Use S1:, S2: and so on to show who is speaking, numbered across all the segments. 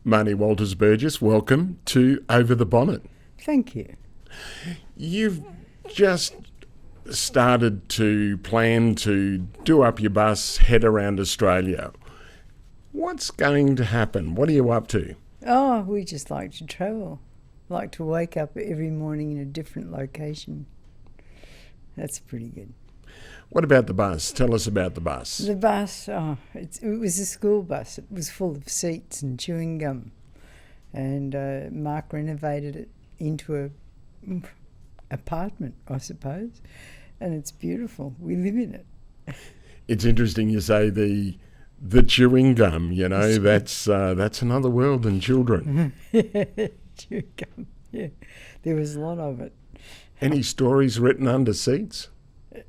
S1: Marnie Walters-Burgess, welcome to Over the Bonnet.
S2: Thank you.
S1: You've just started to plan to do up your bus, head around Australia. What's going to happen? What are you up to?
S2: Oh, we just like to travel. Like to wake up every morning in a different location. That's pretty good.
S1: What about the bus? Tell us about the bus.
S2: The bus, it was a school bus. It was full of seats and chewing gum. And Mark renovated it into a apartment, I suppose. And it's beautiful. We live in it.
S1: It's interesting you say the chewing gum, you know, that's another world than children.
S2: Chewing gum, yeah. There was a lot of it.
S1: Any stories written under seats?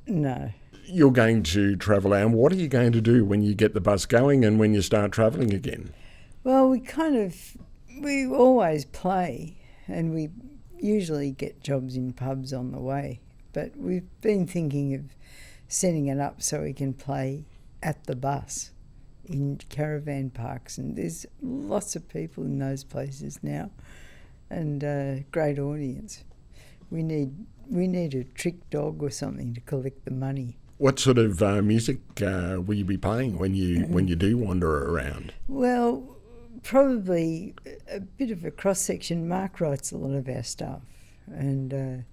S2: No.
S1: You're going to travel out. What are you going to do when you get the bus going and when you start travelling again?
S2: Well, we always play, and we usually get jobs in pubs on the way. But we've been thinking of setting it up so we can play at the bus in caravan parks, and there's lots of people in those places now, and great audience. We need a trick dog or something to collect the money.
S1: What sort of music will you be playing when you do wander around?
S2: Well, probably a bit of a cross-section. Mark writes a lot of our stuff, and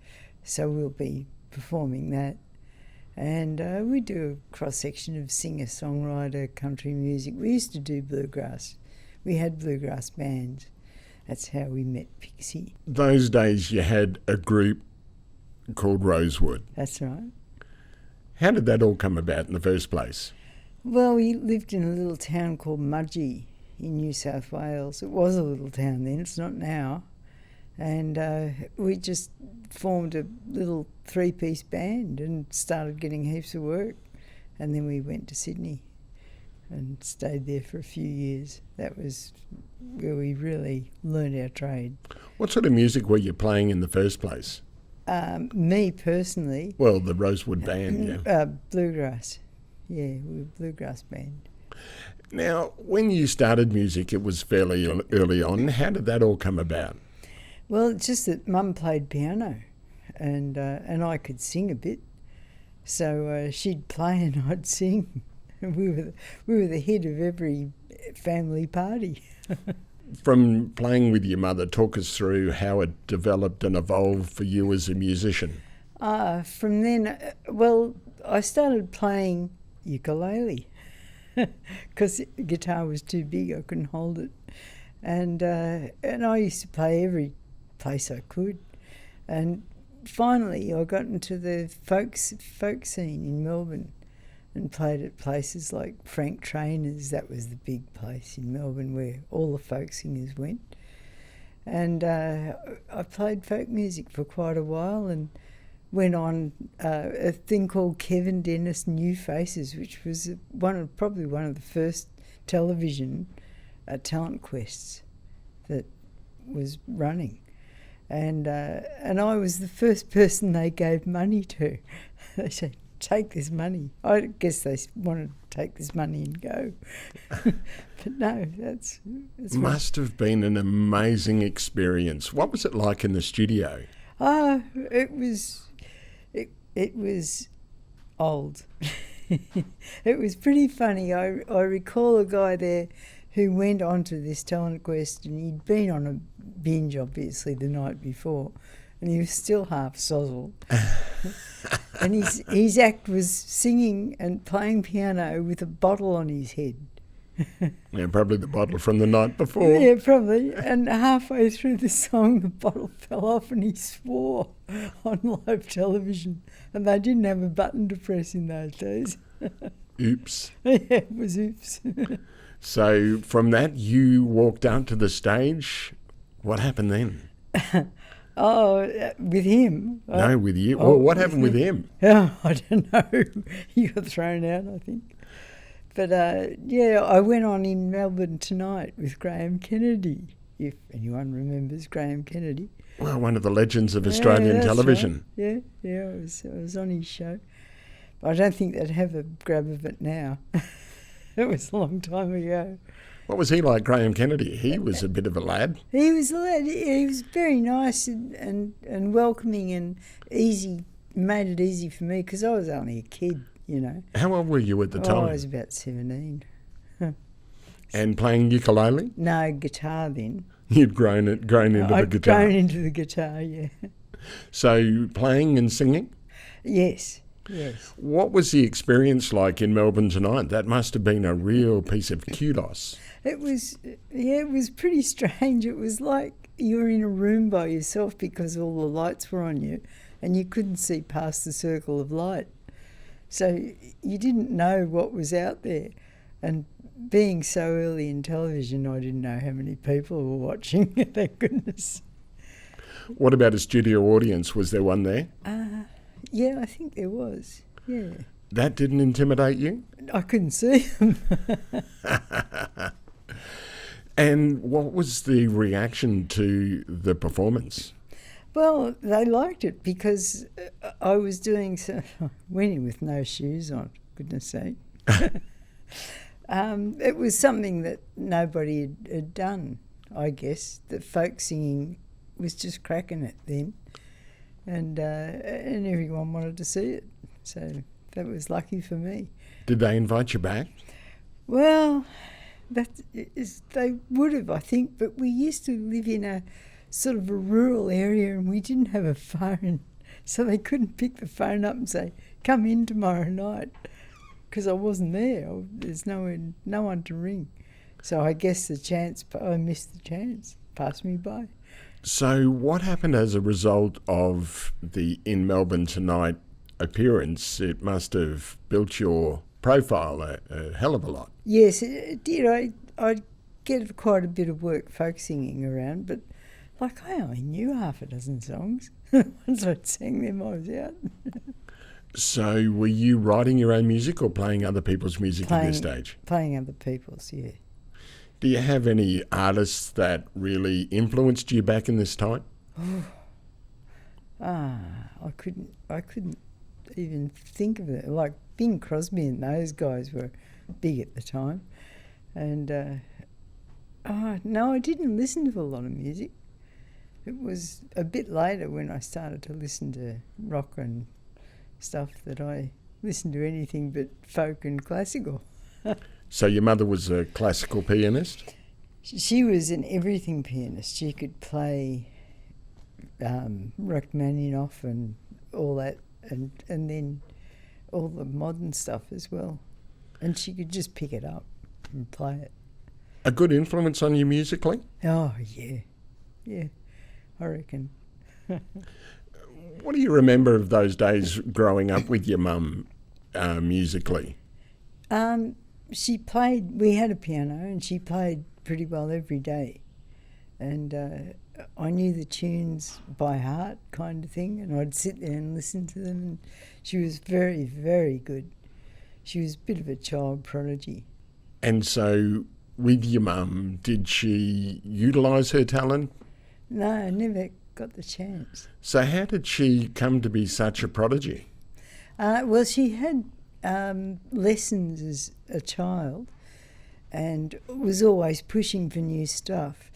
S2: so we'll be performing that. And we do a cross-section of singer-songwriter, country music. We used to do bluegrass. We had bluegrass bands. That's how we met Pixie.
S1: Those days you had a group called Rosewood.
S2: That's right.
S1: How did that all come about in the first place?
S2: Well, we lived in a little town called Mudgee in New South Wales. It was a little town then, it's not now. And we just formed a little three-piece band and started getting heaps of work. And then we went to Sydney and stayed there for a few years. That was where we really learned our trade.
S1: What sort of music were you playing in the first place?
S2: Me personally...
S1: Well, the Rosewood band, yeah.
S2: Bluegrass. Yeah, we were a bluegrass band.
S1: Now, when you started music, it was fairly early on. How did that all come about?
S2: Well, it's just that Mum played piano, and I could sing a bit. So she'd play and I'd sing. And we were the head of every family party.
S1: From playing with your mother, talk us through how it developed and evolved for you as a musician.
S2: From then, I started playing ukulele because guitar was too big, I couldn't hold it. And I used to play every place I could. And finally I got into the folk scene in Melbourne and played at places like Frank Trainor's. That was the big place in Melbourne where all the folk singers went. And I played folk music for quite a while and went on a thing called Kevin Dennis New Faces, which was probably one of the first television talent quests that was running. And I was the first person they gave money to. They said, take this money. I guess they wanted to take this money and go. But no, that's
S1: must have been an amazing experience. What was it like in the studio?
S2: It was old. It was pretty funny. I recall a guy there who went on to this talent quest, and he'd been on a binge, obviously, the night before, and he was still half sozzled. And his act was singing and playing piano with a bottle on his head.
S1: Yeah, probably the bottle from the night before.
S2: Yeah, probably. And halfway through the song, the bottle fell off and he swore on live television. And they didn't have a button to press in those days.
S1: Oops.
S2: Yeah, it was oops.
S1: So from that, you walked out to the stage. What happened then?
S2: With him?
S1: No, with you. Well, what happened with him?
S2: Oh, I don't know. He got thrown out, I think. But, I went on in Melbourne Tonight with Graeme Kennedy, if anyone remembers Graeme Kennedy.
S1: Well, one of the legends of Australian television.
S2: Right. Yeah, I was on his show. But I don't think they'd have a grab of it now. It was a long time ago.
S1: What was he like, Graeme Kennedy? He was a bit of a lad.
S2: He was a lad. He was very nice and welcoming and easy. Made it easy for me because I was only a kid, you know.
S1: How old were you at the time?
S2: I was about 17.
S1: And playing ukulele?
S2: No, guitar then.
S1: You'd grown into the guitar.
S2: I'd grown into the guitar, yeah.
S1: So playing and singing?
S2: Yes, yes.
S1: What was the experience like in Melbourne tonight? That must have been a real piece of kudos.
S2: It was pretty strange. It was like you were in a room by yourself because all the lights were on you and you couldn't see past the circle of light. So you didn't know what was out there. And being so early in television, I didn't know how many people were watching, thank goodness.
S1: What about a studio audience? Was there one there?
S2: Yeah, I think there was, yeah.
S1: That didn't intimidate you?
S2: I couldn't see them.
S1: And what was the reaction to the performance?
S2: Well, they liked it because I was doing so. I went in with no shoes on, goodness sake. It was something that nobody had done, I guess. The folk singing was just cracking it then, and everyone wanted to see it. So that was lucky for me.
S1: Did they invite you back?
S2: Well, they would have, I think, but we used to live in a sort of a rural area and we didn't have a phone, so they couldn't pick the phone up and say, come in tomorrow night, because I wasn't there. There's no one to ring. So I guess I missed the chance, passed me by.
S1: So what happened as a result of the In Melbourne Tonight appearance? It must have built your profile a hell of a lot.
S2: Yes, it did. I get quite a bit of work folk singing around, but like I only knew half a dozen songs. Once I'd sang them, I was out.
S1: So were you writing your own music or playing other people's music at this stage?
S2: Playing other people's, yeah.
S1: Do you have any artists that really influenced you back in this time?
S2: I couldn't even think of it. Like Bing Crosby and those guys were big at the time. And no, I didn't listen to a lot of music. It was a bit later when I started to listen to rock and stuff that I listened to anything but folk and classical.
S1: So your mother was a classical pianist?
S2: She was an everything pianist. She could play Rachmaninoff and all that, and then all the modern stuff as well. And she could just pick it up and play it.
S1: A good influence on you musically?
S2: Oh, yeah, I reckon.
S1: What do you remember of those days growing up with your mum musically?
S2: We had a piano and she played pretty well every day. And I knew the tunes by heart kind of thing, and I'd sit there and listen to them. And she was very, very good. She was a bit of a child prodigy.
S1: And so with your mum, did she utilise her talent?
S2: No, I never got the chance.
S1: So how did she come to be such a prodigy?
S2: Well, she had lessons as a child and was always pushing for new stuff.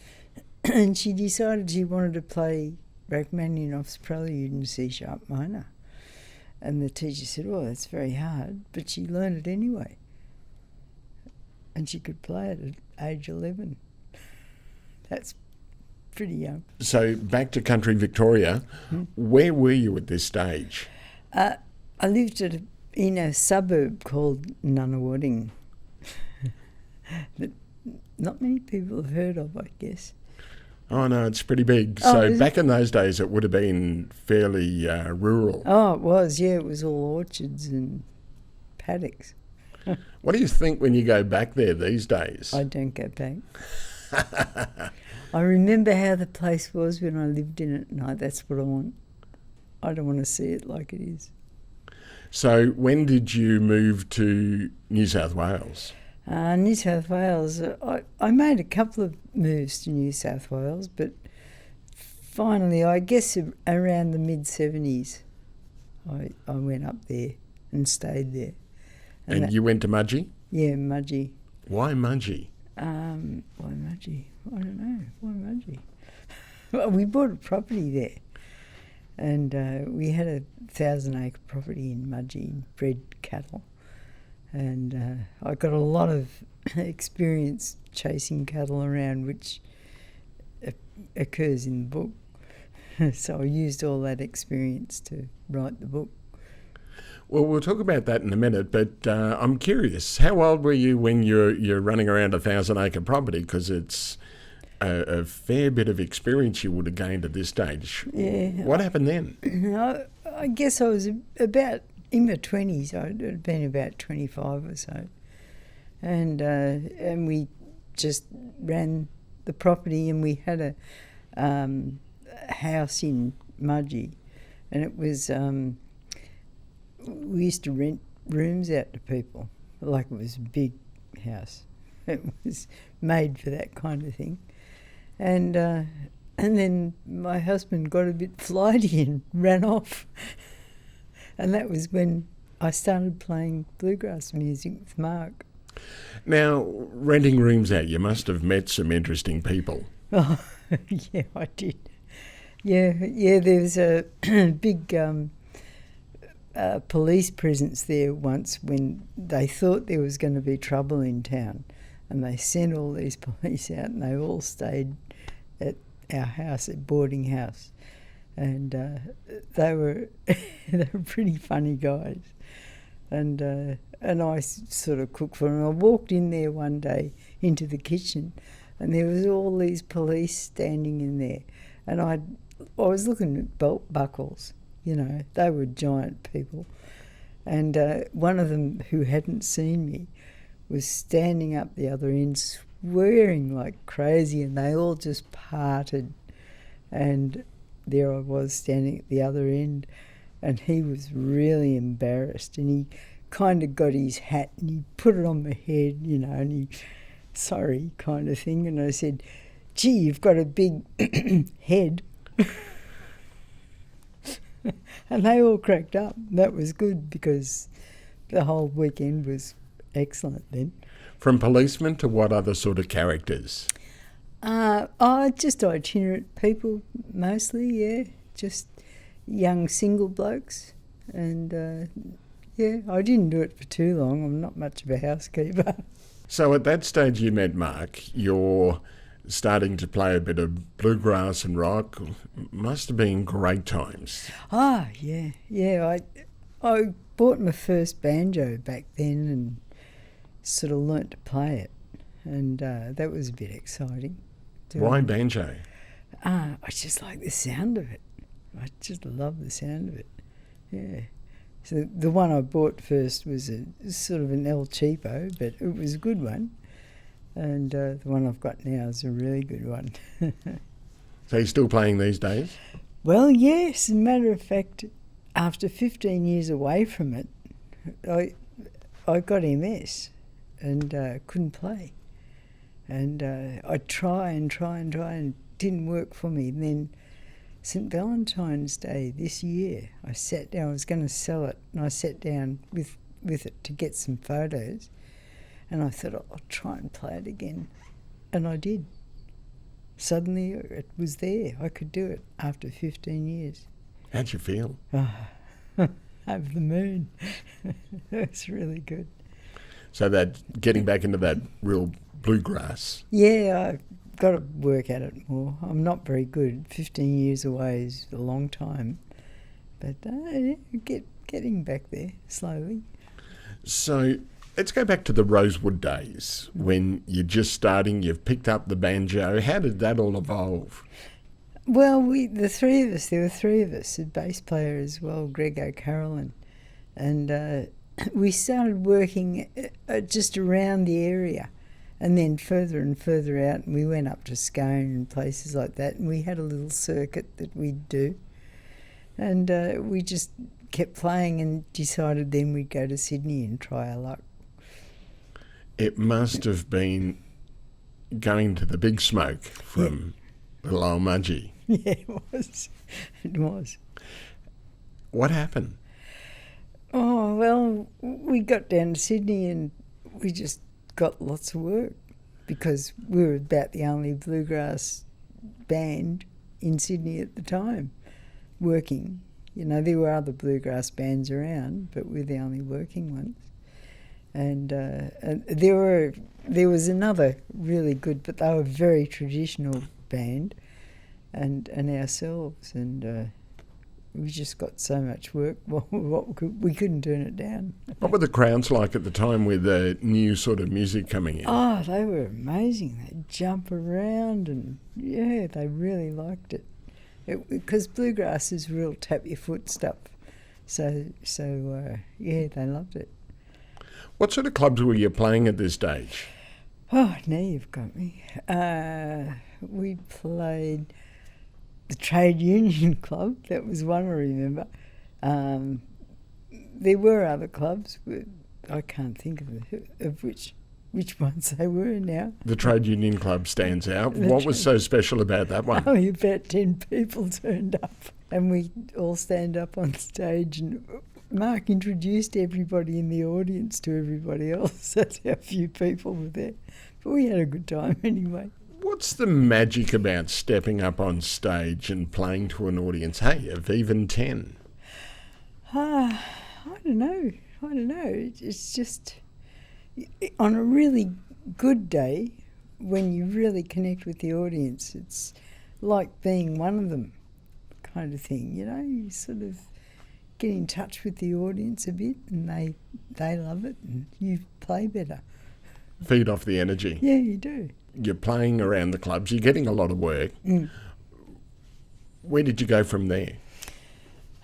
S2: And she decided she wanted to play Rachmaninoff's Prelude in C-sharp minor. And the teacher said, well, that's very hard, but she learned it anyway. And she could play it at age 11. That's pretty young.
S1: So back to country Victoria, where were you at this stage?
S2: I lived in a suburb called Nunawading that not many people have heard of, I guess.
S1: Oh, no, it's pretty big. So back in those days, it would have been fairly rural.
S2: Oh, it was, yeah. It was all orchards and paddocks.
S1: What do you think when you go back there these days?
S2: I don't go back. I remember how the place was when I lived in it. No, that's what I want. I don't want to see it like it is.
S1: So when did you move to New South Wales?
S2: New South Wales, I made a couple of moves to New South Wales, but finally, I guess around the mid-70s, I went up there and stayed there.
S1: And you went to Mudgee?
S2: Yeah, Mudgee.
S1: Why Mudgee?
S2: Why Mudgee? I don't know. Why Mudgee? Well, we bought a property there, and we had a 1,000-acre property in Mudgee and bred cattle. And I got a lot of experience chasing cattle around, which occurs in the book. So I used all that experience to write the book.
S1: Well, we'll talk about that in a minute, but I'm curious, how old were you when you're running around a 1,000-acre property? Because it's a fair bit of experience you would have gained at this stage.
S2: Yeah.
S1: What happened then?
S2: I guess I was about in my 20s. I'd been about 25 or so. And we just ran the property, and we had a house in Mudgee, and it was... we used to rent rooms out to people, like it was a big house. It was made for that kind of thing. And then my husband got a bit flighty and ran off. And that was when I started playing bluegrass music with Mark.
S1: Now, renting rooms out, you must have met some interesting people.
S2: Oh, yeah, I did. Yeah, there was a big... police presence there once when they thought there was going to be trouble in town, and they sent all these police out, and they all stayed at our house, at boarding house, and they were pretty funny guys, and I sort of cooked for them. I walked in there one day into the kitchen, and there was all these police standing in there, and I was looking at belt buckles. You know, they were giant people. And one of them, who hadn't seen me, was standing up the other end, swearing like crazy, and they all just parted. And there I was standing at the other end, and he was really embarrassed, and he kind of got his hat and he put it on my head, you know, and he, sorry, kind of thing. And I said, gee, you've got a big head. And they all cracked up. That was good, because the whole weekend was excellent then.
S1: From policemen to what other sort of characters?
S2: Just itinerant people mostly, yeah. Just young single blokes. And, yeah, I didn't do it for too long. I'm not much of a housekeeper.
S1: So at that stage you met Mark, you're starting to play a bit of bluegrass and rock. Must have been great times.
S2: Ah, yeah. I bought my first banjo back then and sort of learnt to play it, and that was a bit exciting.
S1: Why banjo?
S2: I just like the sound of it. I just love the sound of it. Yeah. So the one I bought first was a sort of an El Cheapo, but it was a good one. And the one I've got now is a really good one.
S1: So you're still playing these days?
S2: Well, yes. As a matter of fact, after 15 years away from it, I got MS and couldn't play. And I try and it didn't work for me. And then St. Valentine's Day this year, I sat down, I was going to sell it, and I sat down with it to get some photos. And I thought, I'll try and play it again. And I did. Suddenly it was there. I could do it after 15 years.
S1: How'd you feel?
S2: Over the moon. It's really good.
S1: So that getting back into that real bluegrass.
S2: Yeah, I've got to work at it more. I'm not very good. 15 years away is a long time. But getting back there slowly. So
S1: let's go back to the Rosewood days when you're just starting, you've picked up the banjo. How did that all evolve?
S2: Well, there were three of us, a bass player as well, Greg O'Carrollin. And we started working just around the area and then further and further out. And we went up to Scone and places like that. And we had a little circuit that we'd do. And we just kept playing and decided then we'd go to Sydney and try our luck.
S1: It must have been going to the big smoke from little old Mudgee.
S2: Yeah, it was. It was.
S1: What happened?
S2: Oh, well, we got down to Sydney and we just got lots of work. because we were about the only bluegrass band in Sydney at the time working. You know, there were other bluegrass bands around, but we're the only working ones. And there was another really good, but they were a very traditional band, and ourselves, and we just got so much work. We couldn't turn it down.
S1: What were the crowds like at the time with the new sort of music coming in?
S2: Oh, they were amazing. They'd jump around, and yeah, they really liked it. Because bluegrass is real tap your foot stuff. So yeah, they loved it.
S1: What sort of clubs were you playing at this stage?
S2: Oh, now you've got me. We played the Trade Union Club. That was one I remember. There were other clubs, but I can't think of which ones they were now.
S1: The Trade Union Club stands out. What was so special about that one?
S2: Only about 10 people turned up, and we all stand up on stage, and Mark introduced everybody in the audience to everybody else. That's how few people were there. But we had a good time anyway.
S1: What's the magic about stepping up on stage and playing to an audience, hey, of even 10?
S2: I don't know. It's just, on a really good day, when you really connect with the audience, it's like being one of them kind of thing, you know? You sort of get in touch with the audience a bit, and they love it, and you play better.
S1: Feed off the energy.
S2: Yeah, you do.
S1: You're playing around the clubs, you're getting a lot of work. Where did you go from there?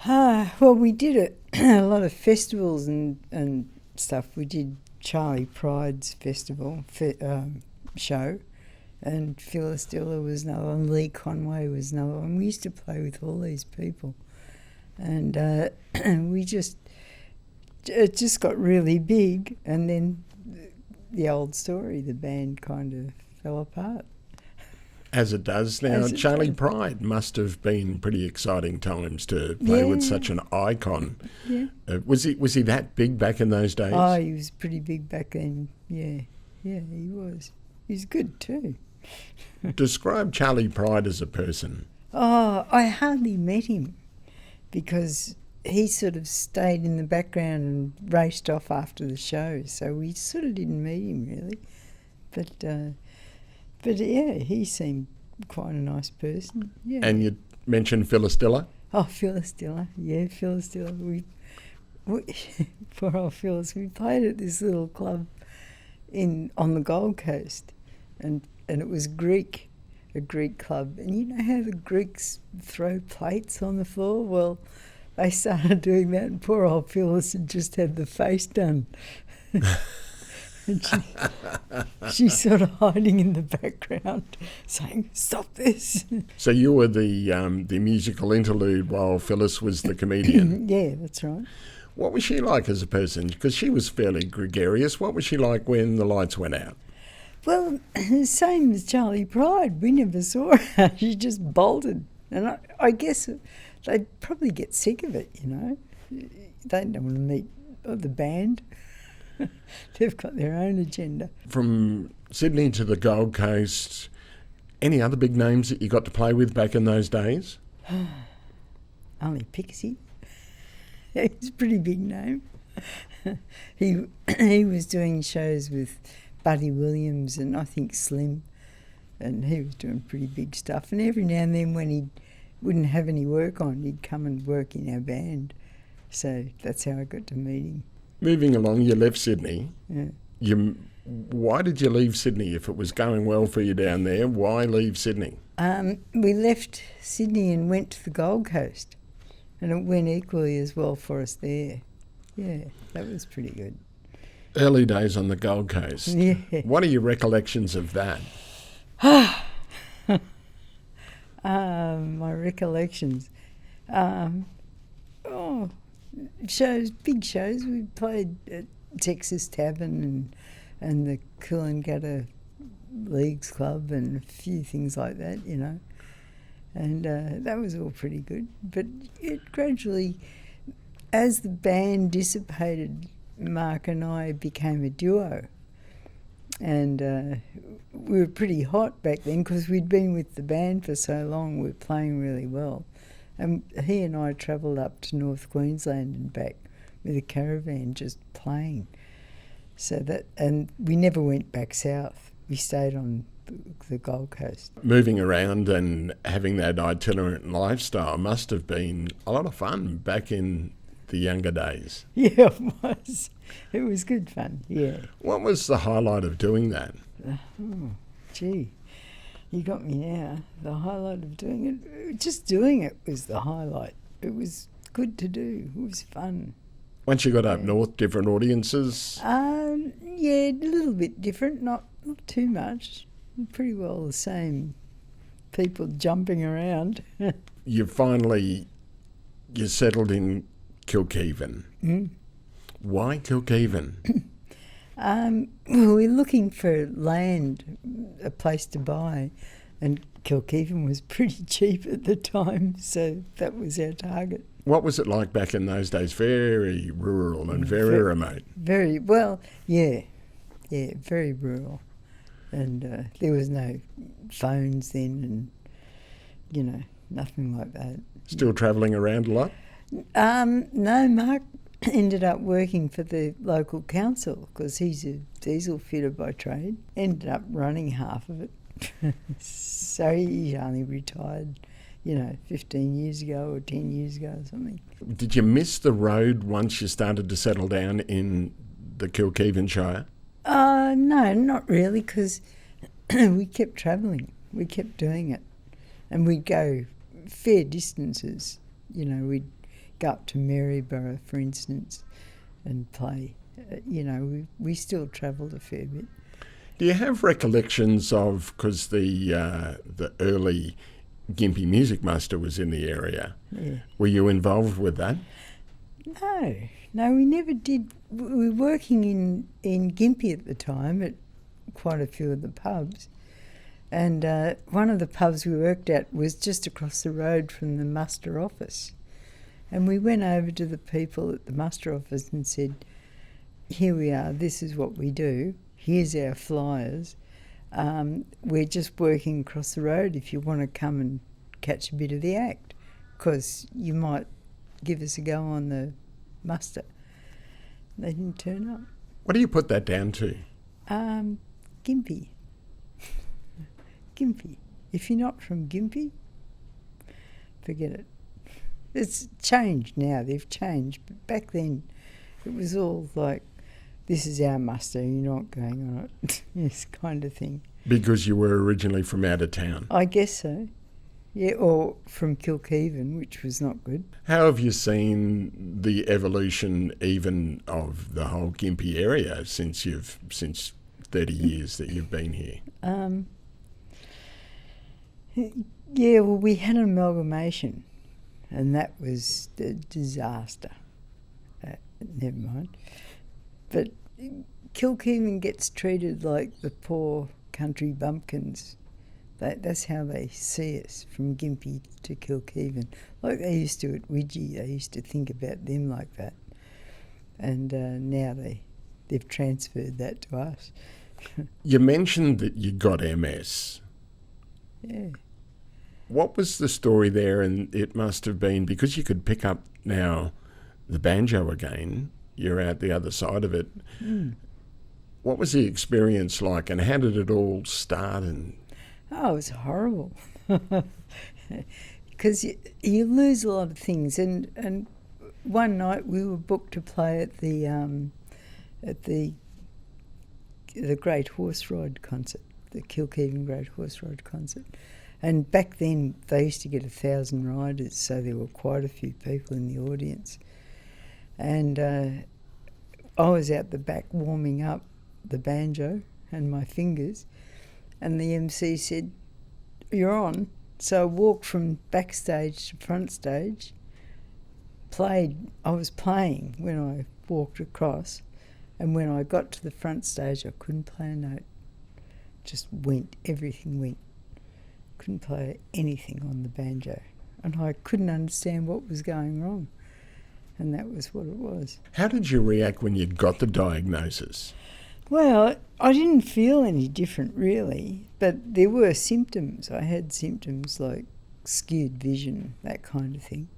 S2: Well, we did a lot of festivals and stuff. We did Charlie Pride's festival show, and Phyllis Stiller was another one, Lee Conway was another one. We used to play with all these people, and it just got really big, and then the old story, the band kind of fell apart.
S1: As it does now. Charlie Pride must have been pretty exciting times to play with such an icon.
S2: Yeah.
S1: Was he that big back in those days?
S2: Oh, he was pretty big back then. Yeah, he was. He's good too.
S1: Describe Charlie Pride as a person.
S2: Oh, I hardly met him because he sort of stayed in the background and raced off after the show, so we sort of didn't meet him really. But yeah, he seemed quite a nice person. Yeah.
S1: And you mentioned Phyllis Stiller?
S2: Oh, Phyllis Stiller. Yeah, Phyllis Stiller. We poor old Phyllis. We played at this little club on the Gold Coast, and it was a Greek club. And you know how the Greeks throw plates on the floor? Well, they started doing that, and poor old Phyllis had just had the face done. And she's sort of hiding in the background, saying, "Stop this."
S1: So you were the musical interlude while Phyllis was the comedian.
S2: Yeah, that's right.
S1: What was she like as a person? Because she was fairly gregarious. What was she like when the lights went out?
S2: Well, same as Charlie Pride. We never saw her. She just bolted. And I guess they'd probably get sick of it, you know. They don't want to meet the band. They've got their own agenda. From
S1: Sydney to the Gold Coast, any other big names that you got to play with back in those days?
S2: Only Pixie. He's a pretty big name. He was doing shows with Buddy Williams and I think Slim, and he was doing pretty big stuff. And every now and then when he wouldn't have any work on, he'd come and work in our band. So that's how I got to meet him.
S1: Moving along, you left Sydney.
S2: Yeah.
S1: Why did you leave Sydney? If it was going well for you down there, why leave Sydney?
S2: We left Sydney and went to the Gold Coast, and it went equally as well for us there. Yeah, that was pretty good.
S1: Early days on the Gold Coast.
S2: Yeah.
S1: What are your recollections of that?
S2: My recollections. Big shows. We played at Texas Tavern and the Coolangatta Leagues Club and a few things like that, you know. And that was all pretty good. But it gradually, as the band dissipated, Mark and I became a duo. And we were pretty hot back then because we'd been with the band for so long. We were playing really well. And he and I travelled up to North Queensland and back with a caravan just playing. And we never went back south. We stayed on the Gold Coast.
S1: Moving around and having that itinerant lifestyle must have been a lot of fun back in the younger days.
S2: Yeah, it was. It was good fun, yeah.
S1: What was the highlight of doing that?
S2: Gee, you got me now. The highlight of doing it, just doing it was the highlight. It was good to do. It was fun.
S1: Once you got up north, different audiences?
S2: Yeah, a little bit different, not too much. Pretty well the same people jumping around.
S1: You settled in Kilkevin.
S2: Mm.
S1: Why Kilkevin?
S2: We're looking for land, a place to buy, and Kilkevin was pretty cheap at the time, so that was our target.
S1: What was it like back in those days? Very rural and very remote.
S2: Very, well, yeah, very rural. And there was no phones then and, nothing like that.
S1: Still travelling around a lot?
S2: No, Mark ended up working for the local council because he's a diesel fitter by trade. Ended up running half of it. So he only retired, 15 years ago or 10 years ago or something.
S1: Did you miss the road once you started to settle down in the Kilkevin Shire?
S2: No, not really, because we kept travelling. We kept doing it. And we'd go fair distances. We'd go up to Maryborough, for instance, and play. We still travelled a fair bit.
S1: Do you have recollections of, because the early Gympie Music Muster was in the area, were you involved with that? No, we never did. We were working in Gympie at the time at quite a few of the pubs. And one of the pubs we worked at was just across the road from the muster office. And we went over to the people at the muster office and said, here we are, this is what we do, here's our flyers. We're just working across the road if you want to come and catch a bit of the act, because you might give us a go on the muster. They didn't turn up. What do you put that down to? Gympie. Gympie. If you're not from Gympie, forget it. It's changed now, they've changed. But back then, it was all like, this is our muster, you're not going on it, this kind of thing. Because you were originally from out of town? I guess so. Yeah, or from Kilkevin, which was not good. How have you seen the evolution even of the whole Gympie area since 30 years that you've been here? Yeah, well, we had an amalgamation, and that was a disaster. Never mind. But Kilkevin gets treated like the poor country bumpkins. That's how they see us, from Gympie to Kilkevin. Like they used to at Widgie, they used to think about them like that. And now they've transferred that to us. You mentioned that you got MS. Yeah. What was the story there? And it must have been, because you could pick up now the banjo again, you're out the other side of it. Mm. What was the experience like, and how did it all start? Oh, it was horrible. Because you lose a lot of things. And one night we were booked to play at the Great Horse Ride concert, the Kilkevin Great Horse Ride concert. And back then they used to get 1,000 riders, so there were quite a few people in the audience. And I was out the back warming up the banjo and my fingers, and the MC said, "You're on." So I walked from backstage to front stage, I was playing when I walked across, and when I got to the front stage I couldn't play a note. Just went, everything went. Couldn't play anything on the banjo, and I couldn't understand what was going wrong, and that was what it was. How did you react when you got the diagnosis?
S2: Well, I didn't feel any different really, but there were symptoms. I had symptoms like skewed vision, that kind of thing.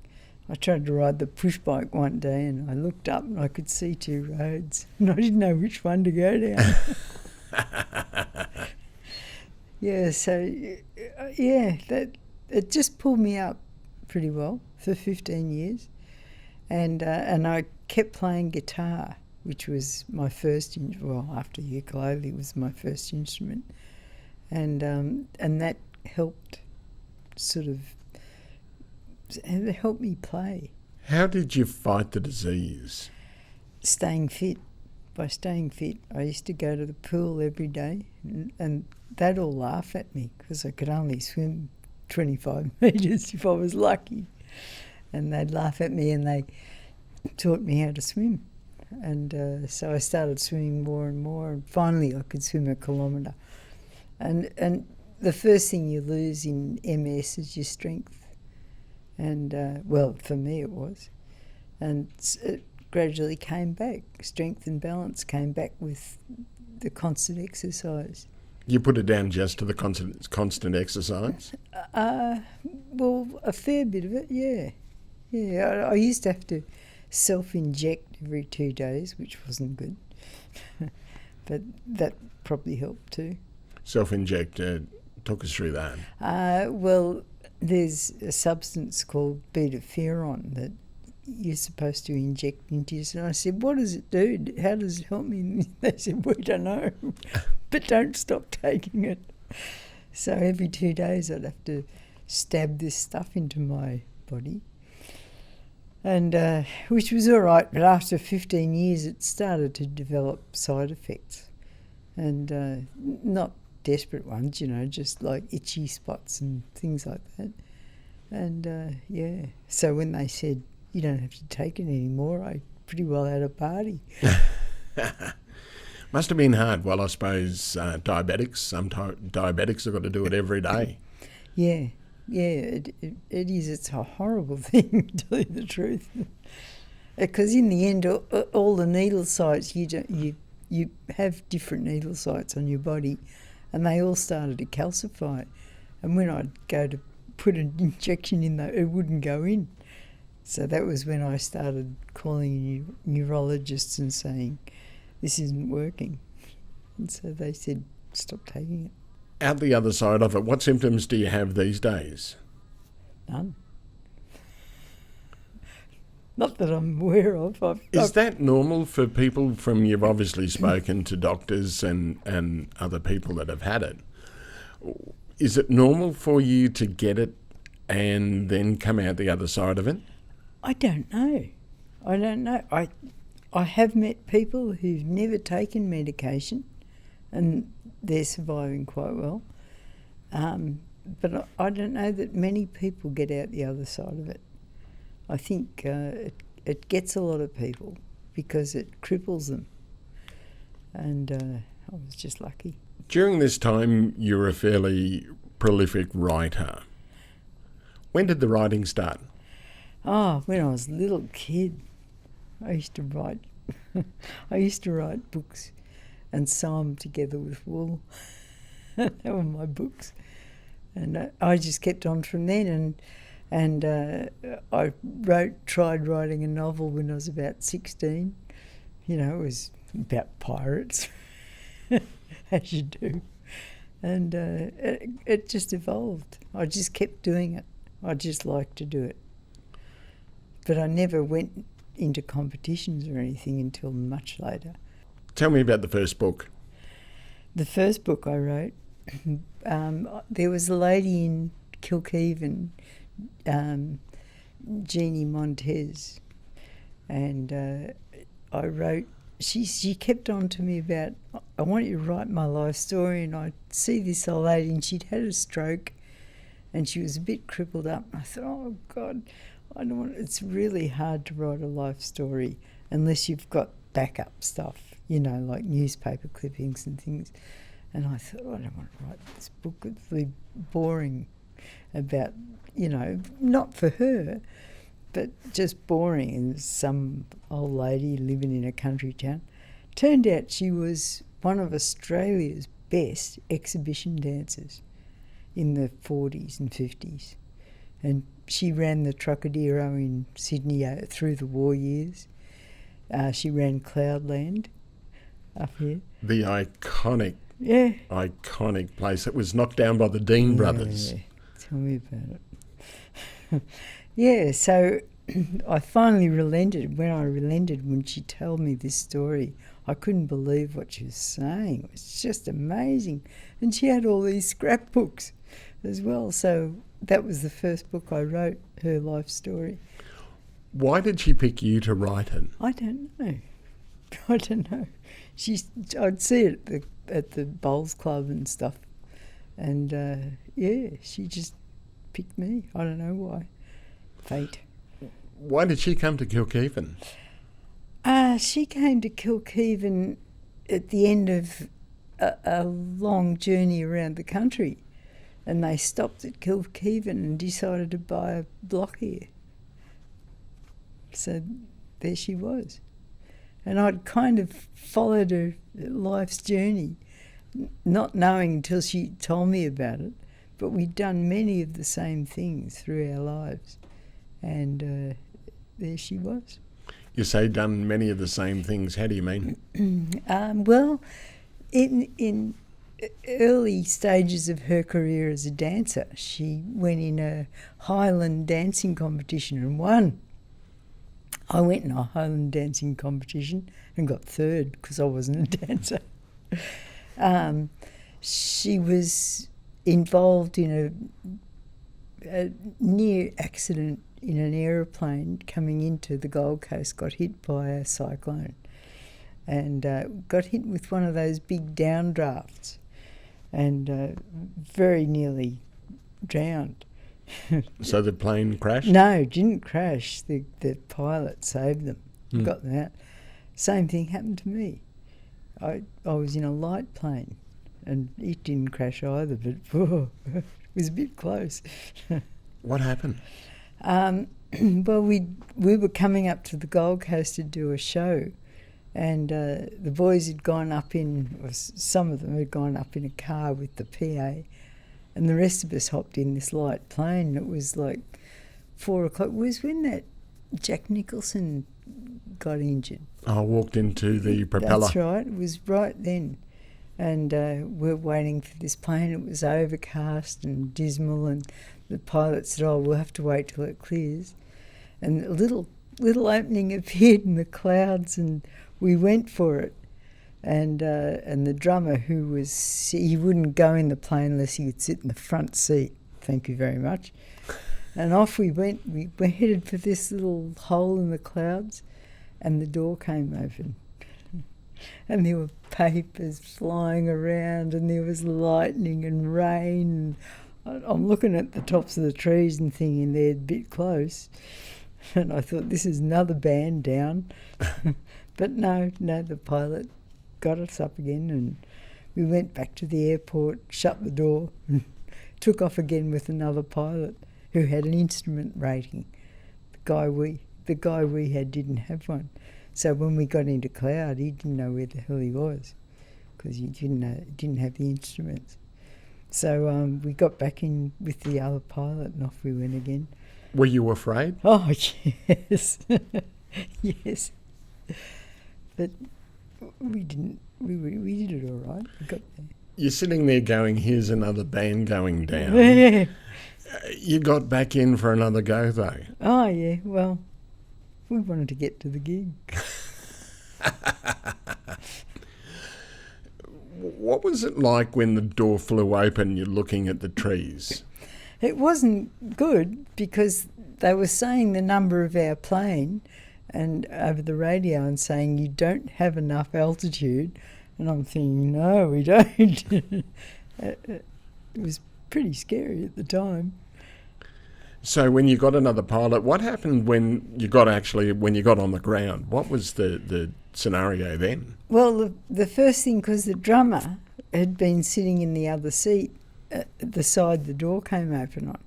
S2: I tried to ride the push bike one day and I looked up and I could see two roads and I didn't know which one to go down. It just pulled me up pretty well for 15 years. And I kept playing guitar, which was my first, after ukulele was my first instrument. And that helped it helped me play.
S1: How did you fight the disease?
S2: Staying fit. By staying fit, I used to go to the pool every day and they'd all laugh at me because I could only swim 25 metres if I was lucky. And they'd laugh at me and they taught me how to swim. And so I started swimming more and more and finally I could swim a kilometre. And the first thing you lose in MS is your strength. And, for me it was. And it gradually came back. Strength and balance came back with the constant exercise.
S1: You put it down just to the constant exercise?
S2: A fair bit of it, yeah. Yeah, I used to have to self-inject every 2 days, which wasn't good. But that probably helped too.
S1: Self-inject, talk us through that.
S2: There's a substance called beta-ferron that you're supposed to inject into yourself. And I said, what does it do? How does it help me? They said, we don't know, but don't stop taking it. So every 2 days I'd have to stab this stuff into my body. And which was all right, but after 15 years it started to develop side effects. And not desperate ones, just like itchy spots and things like that. And so when they said you don't have to take it anymore, I pretty well had a party.
S1: Must have been hard. Well, I suppose some diabetics have got to do it every day.
S2: Yeah, it is. It's a horrible thing, to tell you the truth. Because in the end, all the needle sites, you have different needle sites on your body, and they all started to calcify. And when I'd go to put an injection in, it wouldn't go in. So that was when I started calling neurologists and saying, this isn't working. And so they said, stop taking it.
S1: Out the other side of it, what symptoms do you have these days?
S2: None. Not that I'm aware of.
S1: Is that normal for people you've obviously spoken to doctors and other people that have had it? Is it normal for you to get it and then come out the other side of it?
S2: I don't know. I have met people who've never taken medication and they're surviving quite well. But I don't know that many people get out the other side of it. I think it gets a lot of people because it cripples them. And I was just lucky.
S1: During this time, you were a fairly prolific writer. When did the writing start?
S2: Oh, when I was a little kid, I used to write. I used to write books and sew them together with wool. They were my books. And I just kept on from then. And I tried writing a novel when I was about 16. It was about pirates, as you do. And it just evolved. I just kept doing it. I just liked to do it. But I never went into competitions or anything until much later.
S1: Tell me about the first book.
S2: The first book I wrote, there was a lady in Kilkeven, Jeannie Montez, and I wrote, she kept on to me about, I want you to write my life story, and I'd see this old lady and she'd had a stroke and she was a bit crippled up. I thought, oh God, I don't want. It's really hard to write a life story unless you've got backup stuff, like newspaper clippings and things. And I thought, I don't want to write this book. It's really boring about, not for her, but just boring. And some old lady living in a country town. Turned out she was one of Australia's best exhibition dancers in the 40s and 50s. And she ran the Trocadero in Sydney through the war years. She ran Cloudland up here.
S1: The iconic place that was knocked down by the Dean brothers.
S2: Yeah. Tell me about it. Yeah, so I finally relented. When she told me this story, I couldn't believe what she was saying. It was just amazing. And she had all these scrapbooks as well. So that was the first book I wrote, her life story.
S1: Why did she pick you to write it?
S2: I don't know. I'd see it at the bowls club and stuff. And she just picked me. I don't know why. Fate.
S1: Why did she come to Kilkheven?
S2: She came to Kilkheven at the end of a long journey around the country, and they stopped at Kilkheven and decided to buy a block here. So there she was. And I'd kind of followed her life's journey, not knowing until she told me about it, but we'd done many of the same things through our lives. And there she was.
S1: You say done many of the same things. How do you mean?
S2: Well, in early stages of her career as a dancer, she went in a Highland dancing competition and won. I went in a Highland dancing competition and got third because I wasn't a dancer. She was involved in a near accident in an aeroplane coming into the Gold Coast, got hit by a cyclone and got hit with one of those big downdrafts and very nearly drowned.
S1: So the plane crashed?
S2: No, it didn't crash. The pilot saved them, got them out. Same thing happened to me. I was in a light plane and it didn't crash either, but it was a bit close.
S1: What happened?
S2: Well, we were coming up to the Gold Coast to do a show, and the boys had gone up some of them had gone up in a car with the PA, and the rest of us hopped in this light plane. It was like 4 o'clock. It was when that Jack Nicholson got injured.
S1: I walked into the propeller.
S2: That's right. It was right then. And we're waiting for this plane. It was overcast and dismal, and the pilot said, we'll have to wait till it clears. And a little opening appeared in the clouds, and we went for it. And the drummer, he wouldn't go in the plane unless he could sit in the front seat. Thank you very much. And off we went. We headed for this little hole in the clouds, and the door came open. And there were papers flying around, and there was lightning and rain. I'm looking at the tops of the trees and thinking they're a bit close. And I thought, this is another band down. But no, the pilot got us up again, and we went back to the airport, shut the door, and took off again with another pilot who had an instrument rating. The guy we had didn't have one. So when we got into cloud, he didn't know where the hell he was because he didn't have the instruments. So we got back in with the other pilot, and off we went again.
S1: Were you afraid?
S2: Oh, yes. Yes. But we didn't. We did it all right. We got there.
S1: You're sitting there going, here's another band going down.
S2: Yeah.
S1: You got back in for another go, though.
S2: Oh, yeah. Well, we wanted to get to the gig.
S1: What was it like when the door flew open, you're looking at the trees?
S2: It wasn't good because they were saying the number of our plane and over the radio and saying you don't have enough altitude. And I'm thinking, no, we don't. It was pretty scary at the time.
S1: So when you got another pilot, what happened when you got on the ground? What was the scenario then?
S2: Well, the first thing, because the drummer had been sitting in the other seat, the side the door came open on,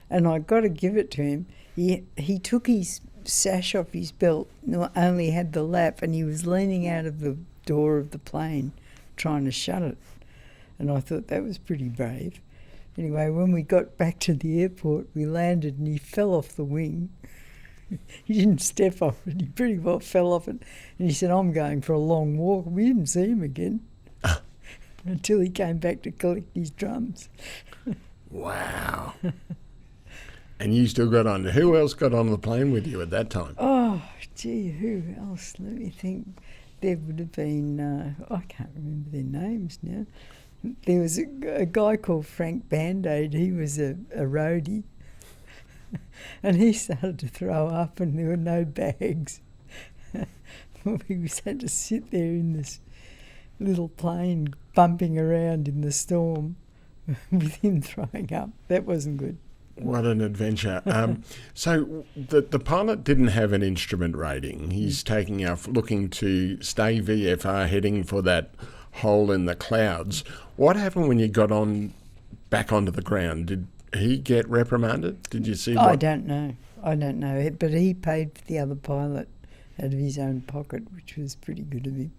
S2: and I got to give it to him. He took his sash off his belt, only had the lap, and he was leaning out of the door of the plane, trying to shut it. And I thought that was pretty brave. Anyway, when we got back to the airport, we landed and he fell off the wing. He didn't step off it, he pretty well fell off it. And he said, I'm going for a long walk. We didn't see him again until he came back to collect his drums.
S1: Wow. And you still got on. Who else got on the plane with you at that time?
S2: Oh, gee, who else? Let me think. There would have been, I can't remember their names now. There was a guy called Frank Band-Aid. He was a roadie. And he started to throw up and there were no bags. We had to sit there in this little plane bumping around in the storm with him throwing up. That wasn't good.
S1: What an adventure. So the pilot didn't have an instrument rating. He's taking off looking to stay VFR, heading for that hole in the clouds. What happened when you got on back onto the ground? Did he get reprimanded? Did you see
S2: I don't know. But he paid for the other pilot out of his own pocket, which was pretty good of him.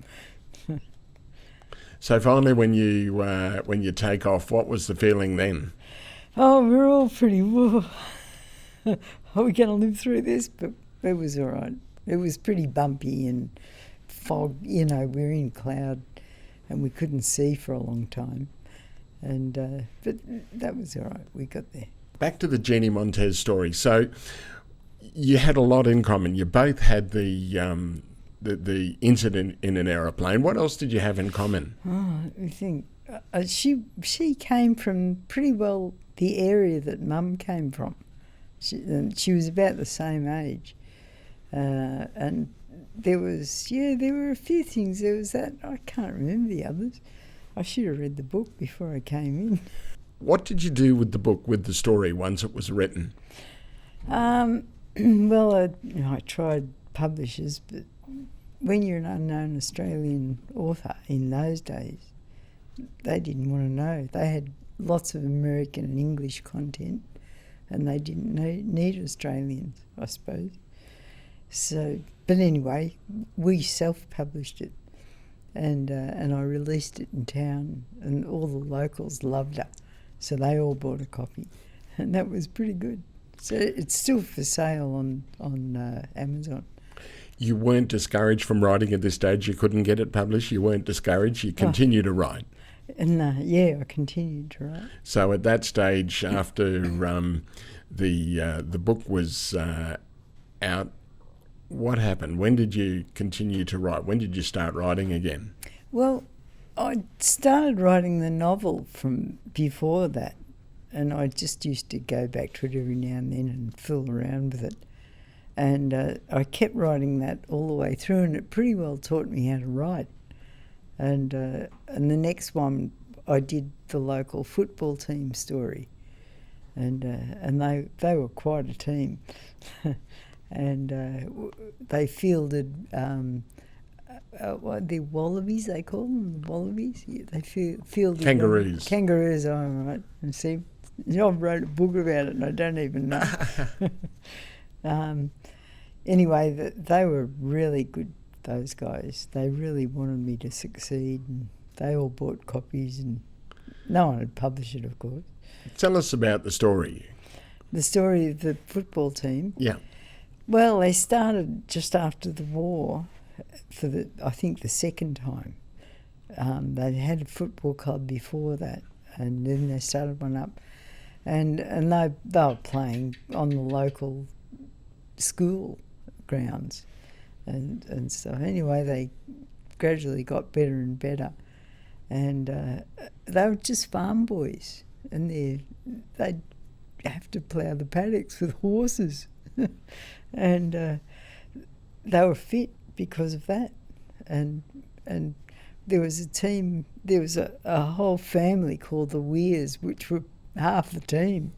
S1: So finally, when you take off, what was the feeling then?
S2: Oh, we're all pretty, whoa. Are we going to live through this? But it was all right. It was pretty bumpy and fog. You know, we were in cloud and we couldn't see for a long time. And but that was all right. We got there.
S1: Back to the Jeannie Montez story. So you had a lot in common. You both had the incident in an aeroplane. What else did you have in common?
S2: Oh, let me think. She came from pretty well the area that Mum came from. She was about the same age. And there were a few things. There was that, I can't remember the others. I should have read the book before I came in.
S1: What did you do with the book, with the story, once it was written?
S2: Well, I tried publishers, but when you're an unknown Australian author in those days, they didn't want to know. They had lots of American and English content, and they didn't need Australians, I suppose. So, but anyway, we self-published it. And I released it in town, and all the locals loved it, so they all bought a copy, and that was pretty good. So it's still for sale on Amazon.
S1: You weren't discouraged from writing at this stage? You couldn't get it published? You weren't discouraged? You continued to write?
S2: And I continued to write.
S1: So at that stage, after the book was out, what happened? When did you continue to write? When did you start writing again?
S2: Well, I started writing the novel from before that, and I just used to go back to it every now and then and fool around with it. And I kept writing that all the way through, and it pretty well taught me how to write. And the next one, I did the local football team story, and they were quite a team. And they fielded the wallabies, they call them, the wallabies. Yeah, they fielded
S1: kangaroos.
S2: Kangaroos, all right. And see, I wrote a book about it, and I don't even know. Anyway, they were really good, those guys. They really wanted me to succeed, and they all bought copies, and no one had published it, of course.
S1: Tell us about the story.
S2: The story of the football team.
S1: Yeah.
S2: Well, they started just after the war, for I think the second time. They had a football club before that, and then they started one up, and they were playing on the local school grounds, and so anyway, they gradually got better and better, and they were just farm boys, and they'd have to plough the paddocks with horses. And they were fit because of that, and there was a team. There was a whole family called the Weirs, which were half the team,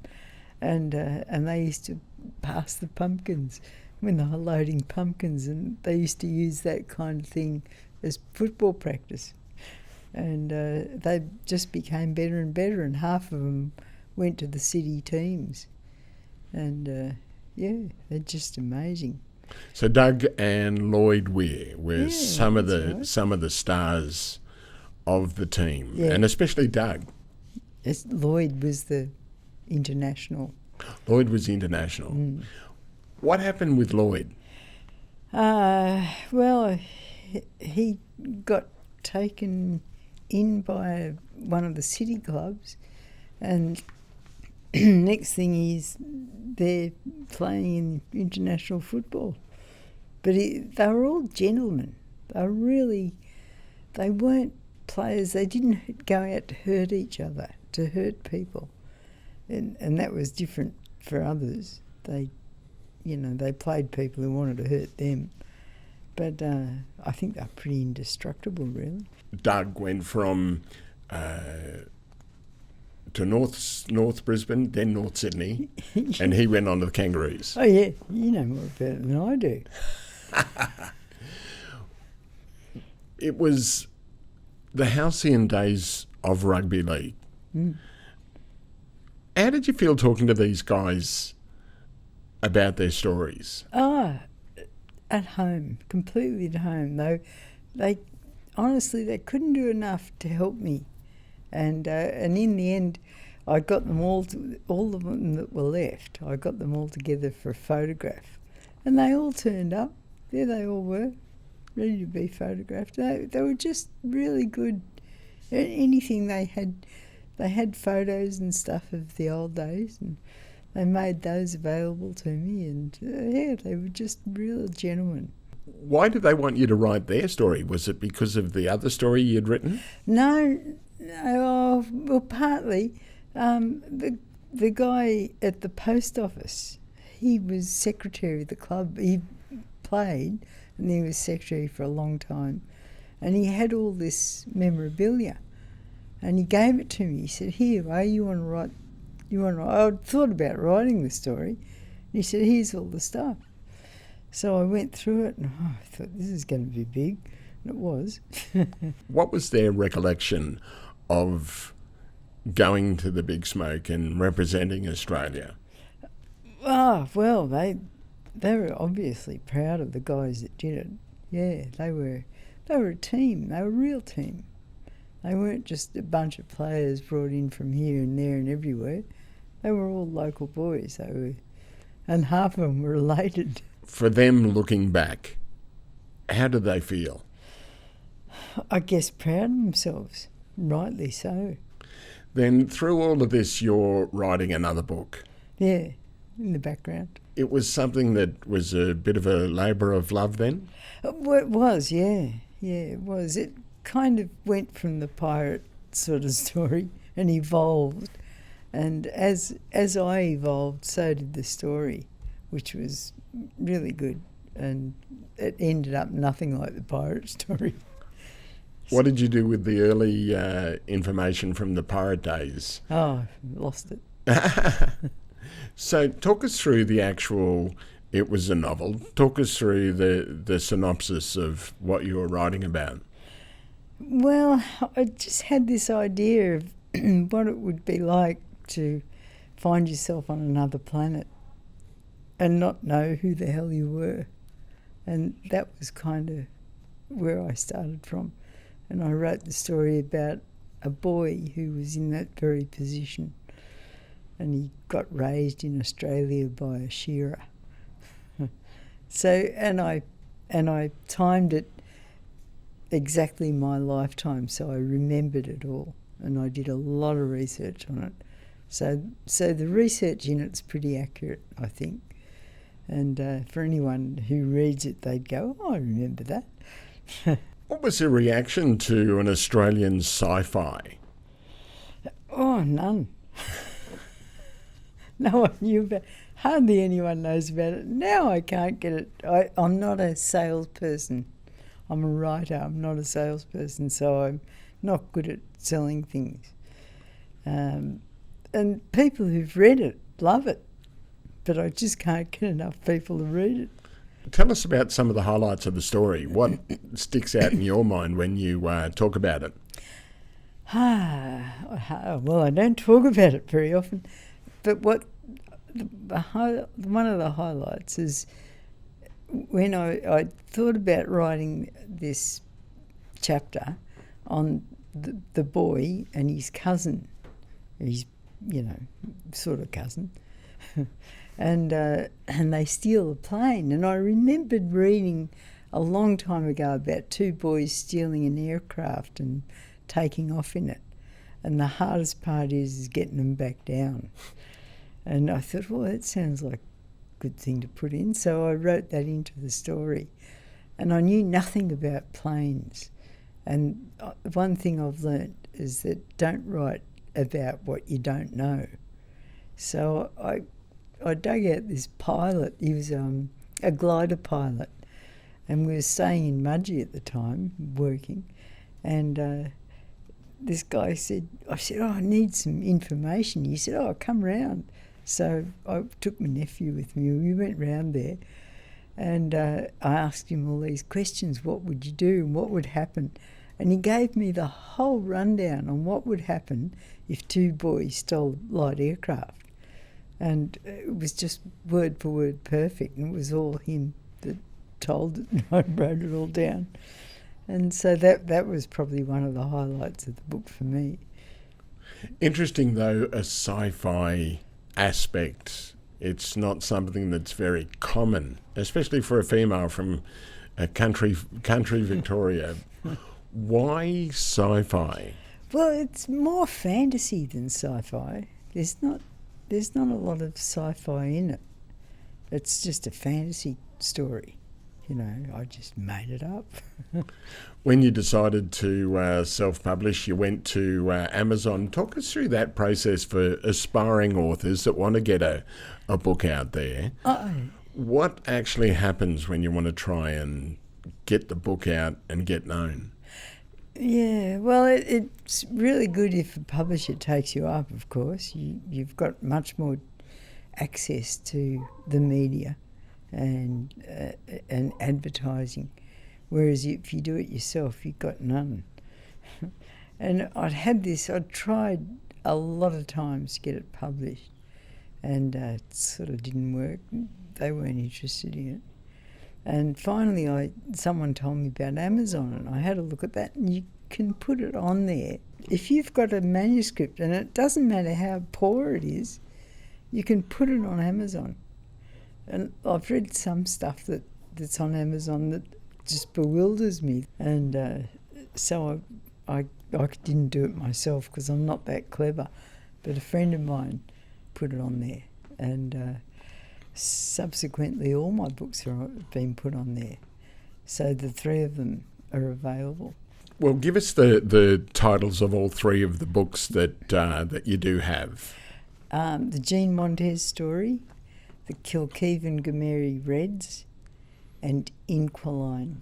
S2: and they used to pass the pumpkins when they were loading pumpkins, and they used to use that kind of thing as football practice, and they just became better and better, and half of them went to the city teams, and. Yeah, they're just amazing.
S1: So Doug and Lloyd Weir were some of the
S2: right.
S1: some of the stars of the team,
S2: Yeah.
S1: and especially Doug.
S2: Lloyd was the international.
S1: Lloyd was international. What happened with Lloyd?
S2: Well, he got taken in by one of the city clubs, and next thing he's there playing in international football. But they were all gentlemen. They weren't players. They didn't go out to hurt each other, to hurt people, and that was different for others. They played people who wanted to hurt them. But I think they're pretty indestructible, really. Doug
S1: went from to North Brisbane, then North Sydney, and he went on to the Kangaroos.
S2: Oh, yeah, you know more about it than I do.
S1: It was the halcyon days of rugby league. How did you feel talking to these guys about their stories?
S2: At home, completely at home. They honestly, they couldn't do enough to help me, and in the end, I got them all of them that were left. I got them all together for a photograph, and they all turned up. There they all were, ready to be photographed. They were just really good. Anything they had photos and stuff of the old days, and they made those available to me, and they were just real gentlemen.
S1: Why did they want you to write their story? Was it because of the other story you'd written?
S2: No, well, partly. The guy at the post office, he was secretary of the club. He played, and he was secretary for a long time, and he had all this memorabilia, and he gave it to me. He said, "Here, you want to write? I thought about writing the story." And he said, "Here's all the stuff." So I went through it, and I thought, this is going to be big, and it was.
S1: What was their recollection of going to the Big Smoke and representing Australia?
S2: Well, they were obviously proud of the guys that did it. Yeah, they were a team. They were a real team. They weren't just a bunch of players brought in from here and there and everywhere. They were all local boys. And half of them were related.
S1: For them, looking back, how did they feel?
S2: I guess proud of themselves, rightly so.
S1: Then through all of this, you're writing another book.
S2: Yeah, in the background.
S1: It was something that was a bit of a labour of love then?
S2: Well, it was, yeah. Yeah, it was. It kind of went from the pirate sort of story and evolved. And as I evolved, so did the story, which was really good. And it ended up nothing like the pirate story.
S1: What did you do with the early information from the pirate days?
S2: Oh, lost it.
S1: So talk us through the actual, it was a novel, talk us through the synopsis of what you were writing about.
S2: Well, I just had this idea of what it would be like to find yourself on another planet and not know who the hell you were. And that was kind of where I started from. And I wrote the story about a boy who was in that very position, and he got raised in Australia by a shearer. So, and I timed it exactly my lifetime, so I remembered it all, and I did a lot of research on it. So the research in it's pretty accurate, I think. And for anyone who reads it, they'd go, "Oh, I remember that."
S1: What was the reaction to an Australian sci-fi?
S2: Oh, none. No one knew about it. Hardly anyone knows about it. Now I can't get it. I'm not a salesperson. I'm a writer. I'm not a salesperson, so I'm not good at selling things. And people who've read it love it, but I just can't get enough people to read it.
S1: Tell us about some of the highlights of the story. What sticks out in your mind when you talk about it?
S2: Well, I don't talk about it very often, but one of the highlights is when I thought about writing this chapter on the boy and his cousin. He's, sort of cousin. and they steal a plane. And I remembered reading a long time ago about two boys stealing an aircraft and taking off in it. And the hardest part is getting them back down. And I thought, well, that sounds like a good thing to put in. So I wrote that into the story. And I knew nothing about planes. And one thing I've learnt is that don't write about what you don't know. So I dug out this pilot. He was a glider pilot. And we were staying in Mudgee at the time, working. And this guy said, I need some information. He said, come round. So I took my nephew with me. We went round there. And I asked him all these questions. What would you do and what would happen? And he gave me the whole rundown on what would happen if two boys stole light aircraft. And it was just word for word perfect. And it was all him that told it, and I wrote it all down. And so that was probably one of the highlights of the book for me.
S1: Interesting, though, a sci-fi aspect. It's not something that's very common, especially for a female from a country Victoria. Why sci-fi?
S2: Well, it's more fantasy than sci-fi. There's not a lot of sci-fi in it. It's just a fantasy story. I just made it up.
S1: When you decided to self-publish, you went to Amazon. Talk us through that process for aspiring authors that want to get a book out there. What actually happens when you want to try and get the book out and get known?
S2: Yeah, well, it's really good if a publisher takes you up, of course. You've got much more access to the media and advertising, whereas if you do it yourself, you've got none. And I'd tried a lot of times to get it published, and it sort of didn't work. They weren't interested in it. And finally, someone told me about Amazon, and I had a look at that, and you can put it on there. If you've got a manuscript, and it doesn't matter how poor it is, you can put it on Amazon. And I've read some stuff that's on Amazon that just bewilders me. And so I didn't do it myself because I'm not that clever. But a friend of mine put it on there, and subsequently all my books have been put on there. So the three of them are available.
S1: Well, give us the titles of all three of the books that you do have.
S2: The Jean Montez story, the Kilkeevan-Gameri Reds, and Inquiline.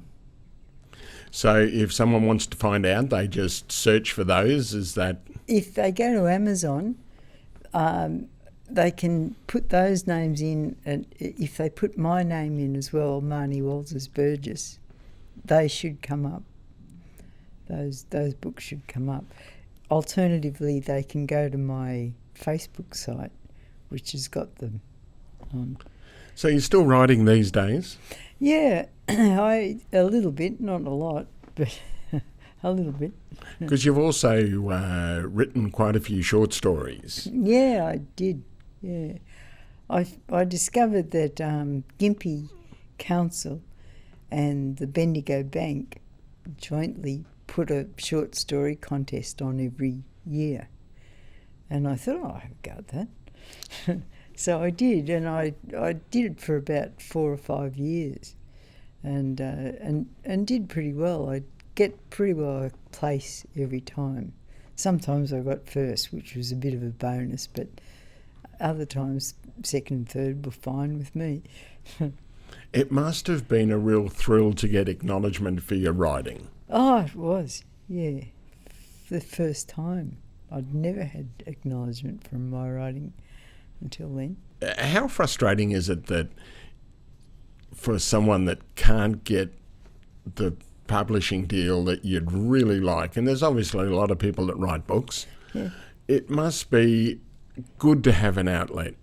S1: So if someone wants to find out, they just search for those, is that...
S2: If they go to Amazon, they can put those names in, and if they put my name in as well, Marnie Walters-Burgess, they should come up. Those books should come up. Alternatively, they can go to my Facebook site, which has got them on.
S1: So you're still writing these days?
S2: Yeah, a little bit, not a lot, but a little bit.
S1: Because you've also written quite a few short stories.
S2: Yeah, I did. Yeah, I discovered that Gympie Council and the Bendigo Bank jointly put a short story contest on every year, and I thought, I'll have a go at that. So I did, and I did it for about 4 or 5 years, and did pretty well. I get pretty well a place every time. Sometimes I got first, which was a bit of a bonus, but other times second and third were fine with me.
S1: It must have been a real thrill to get acknowledgement for your writing.
S2: Oh, it was, yeah. The first time. I'd never had acknowledgement from my writing until then.
S1: How frustrating is it that for someone that can't get the publishing deal that you'd really like, and there's obviously a lot of people that write books,
S2: yeah.
S1: It must be good to have an outlet.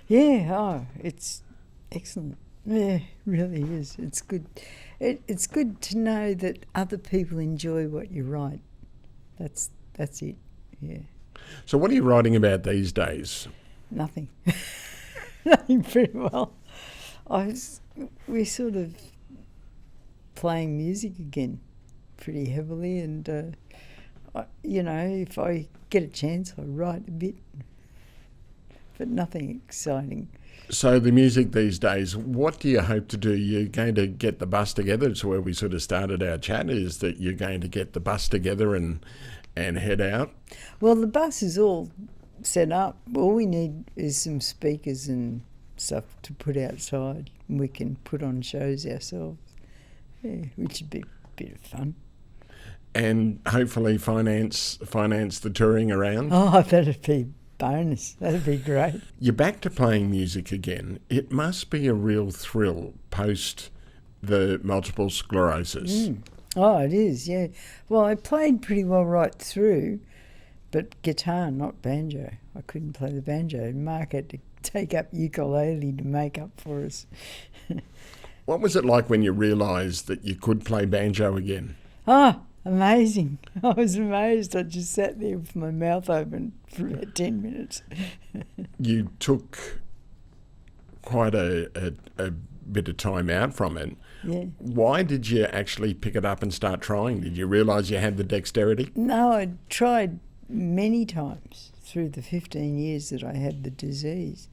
S2: Yeah, it's excellent. Yeah, it really is. It's good. It's good to know that other people enjoy what you write. That's it. Yeah.
S1: So what are you writing about these days?
S2: Nothing. Nothing pretty well. We're sort of playing music again pretty heavily, and if I get a chance I write a bit, but nothing exciting.
S1: So the music these days, what do you hope to do? You're going to get the bus together. It's where we sort of started our chat, is that you're going to get the bus together and head out?
S2: Well, the bus is all set up. All we need is some speakers and stuff to put outside, and we can put on shows ourselves, which would be a bit of fun.
S1: And hopefully finance the touring around?
S2: Oh, that'd be bonus. That'd be great.
S1: You're back to playing music again. It must be a real thrill post the multiple sclerosis.
S2: Oh, it is, yeah. Well, I played pretty well right through, but guitar, not banjo. I couldn't play the banjo. Mark had to take up ukulele to make up for us.
S1: What was it like when you realised that you could play banjo again?
S2: Oh, amazing. I was amazed. I just sat there with my mouth open for about 10 minutes.
S1: You took quite a bit of time out from it.
S2: Yeah.
S1: Why did you actually pick it up and start trying? Did you realise you had the dexterity?
S2: No, I tried many times through the 15 years that I had the disease,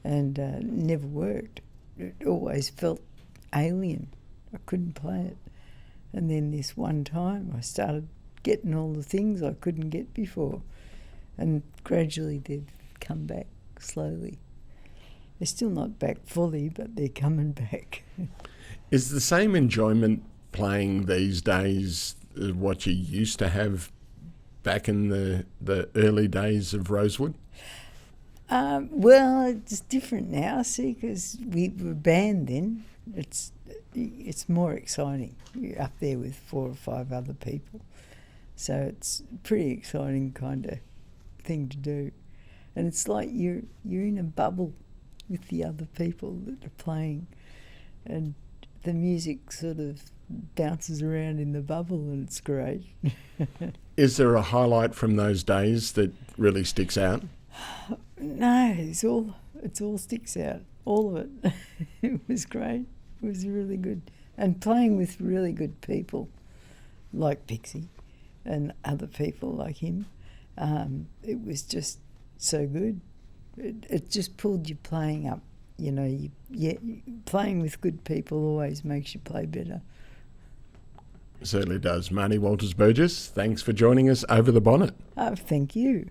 S2: and never worked. It always felt alien. I couldn't play it. And then this one time I started getting all the things I couldn't get before, and gradually they've come back slowly. They're still not back fully, but they're coming back.
S1: Is the same enjoyment playing these days what you used to have back in the early days of Rosewood?
S2: Well, it's different now, see, because we were a band then. It's more exciting. You're up there with 4 or 5 other people. So it's a pretty exciting kind of thing to do. And it's like you're in a bubble with the other people that are playing, and the music sort of bounces around in the bubble, and it's great.
S1: Is there a highlight from those days that really sticks out?
S2: No, it all sticks out, all of it. It was great. It was really good. And playing with really good people like Pixie and other people like him, it was just so good. It just pulled your playing up. Playing with good people always makes you play better.
S1: Certainly does. Marnie Walters-Burgess, thanks for joining us over the bonnet.
S2: Thank you.